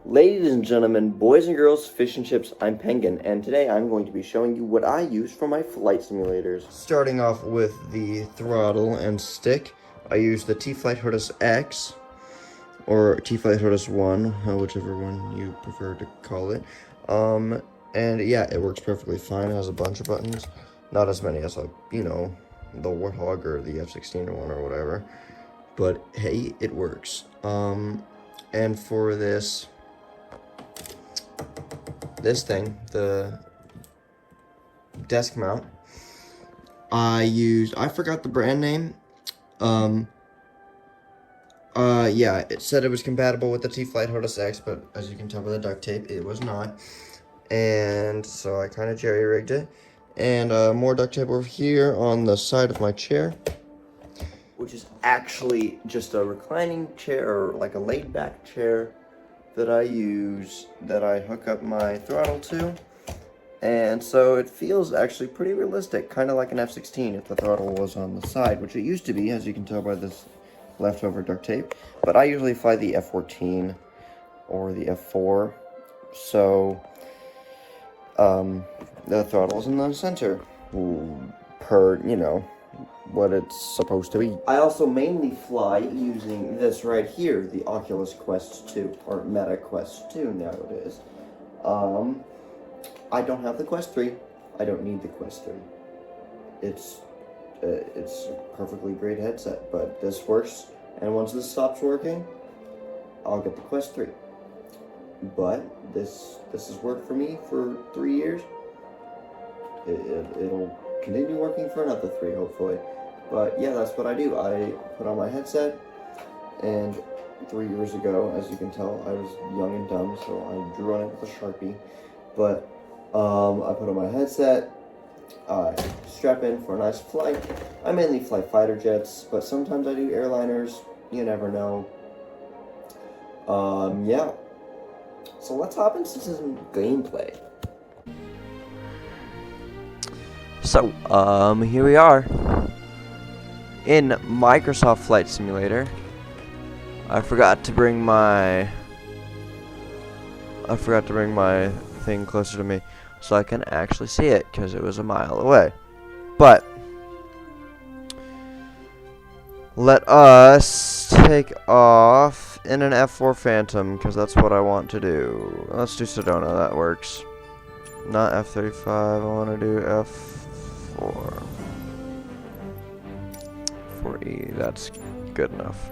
Ladies and gentlemen, boys and girls, fish and chips, I'm Penguin, and today I'm going to be showing you what I use for my flight simulators. Starting off with the throttle and stick, I use the T-Flight Hortus X, or T-Flight Hortus 1, whichever one you prefer to call it. And yeah, it works perfectly fine. It has a bunch of buttons, not as many as, the Warthog or the F-16 one or whatever, but hey, it works. And for this thing, the desk mount, I forgot the brand name. Yeah, it said it was compatible with the T-Flight Hortus X, but as you can tell by the duct tape, it was not. And so I kind of jerry-rigged it. And more duct tape over here on the side of my chair, which is actually just a reclining chair, or like a laid-back chair that I use, that I hook up my throttle to. And so it feels actually pretty realistic, kind of like an F-16 if the throttle was on the side, which it used to be, as you can tell by this leftover duct tape. But I usually fly the F-14 or the F-4, so the throttle's in the center, per, what it's supposed to be. I also mainly fly using this right here, the Oculus Quest 2, or Meta Quest 2 nowadays. I don't have the Quest 3. I don't need the Quest 3. It's a perfectly great headset, but this works, and once this stops working, I'll get the Quest 3. But this has worked for me for 3 years. It'll continue working for another 3, hopefully. But yeah, that's what I do. I put on my headset, and 3 years ago, as you can tell, I was young and dumb, so I drew on it with a Sharpie. But I put on my headset, I strap in for a nice flight. I mainly fly fighter jets, but sometimes I do airliners. You never know. Yeah. So let's hop into some gameplay. So, here we are in Microsoft Flight Simulator. I forgot to bring my thing closer to me so I can actually see it, because it was a mile away. But let us take off in an F4 Phantom, because that's what I want to do. Let's do Sedona, that works. Not F-35, I want to do F4. 4E, that's good enough.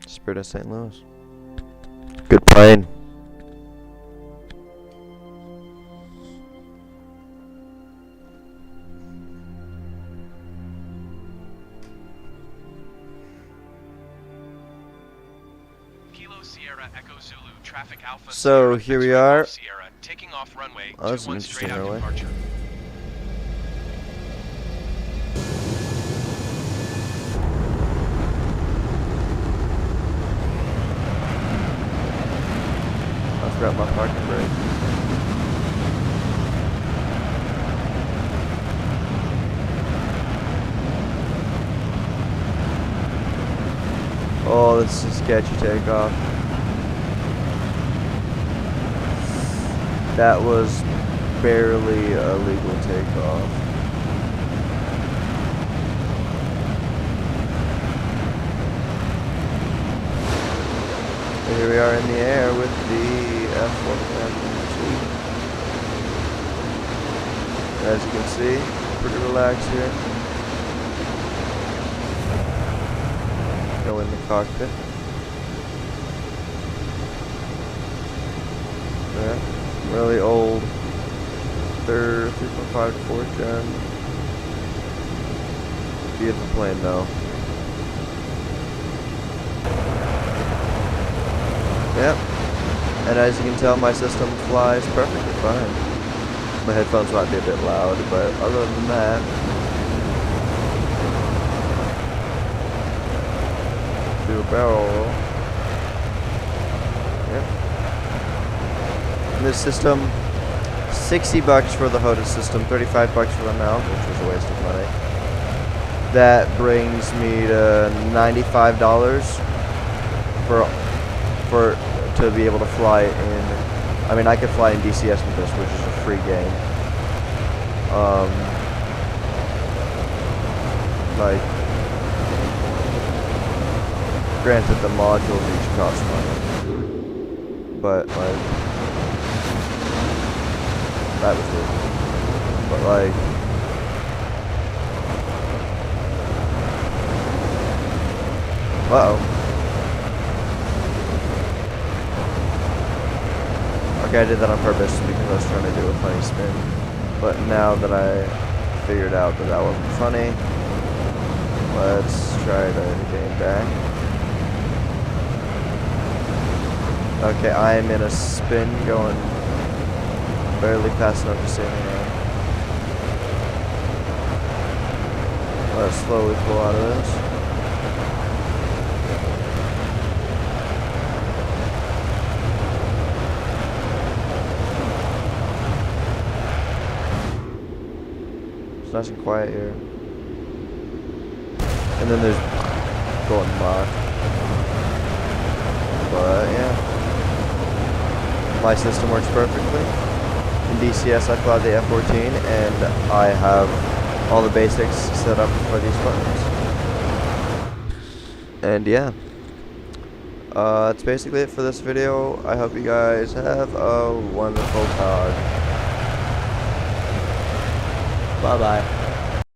Spirit of St. Louis. Good plane. Sierra Echo Zulu traffic Alpha. So here we are. Sierra taking off runway. Oh, that's an interesting runway. I forgot my parking brake. Oh, this is a sketchy takeoff. That was barely a legal takeoff. And here we are in the air with the F-1 Phantom 2. As you can see, pretty relaxed here. Go in the cockpit. Yeah. Really old 3.5 to 4th gen. Beautiful plane though. Yep. And as you can tell, my system flies perfectly fine. My headphones might be a bit loud, but other than that, do a barrel roll. Yep. And this system $60 for the HOTAS system, $35 for the mount, which was a waste of money. That brings me to $95 for to be able to fly in. I mean, I could fly in DCS with this, which is a free game. Like, granted, the modules each cost money, but like, that was good. But like, uh-oh. Okay, I did that on purpose because I was trying to do a funny spin. But now that I figured out that that wasn't funny, let's try to gain back. Okay, I am in a spin going barely fast enough to say anything. Let's slowly pull out of this. It's nice and quiet here. And then there's Golden Mach. But yeah. My system works perfectly. In DCS I fly the F-14 and I have all the basics set up for these buttons. And yeah. That's basically it for this video. I hope you guys have a wonderful time. Bye-bye.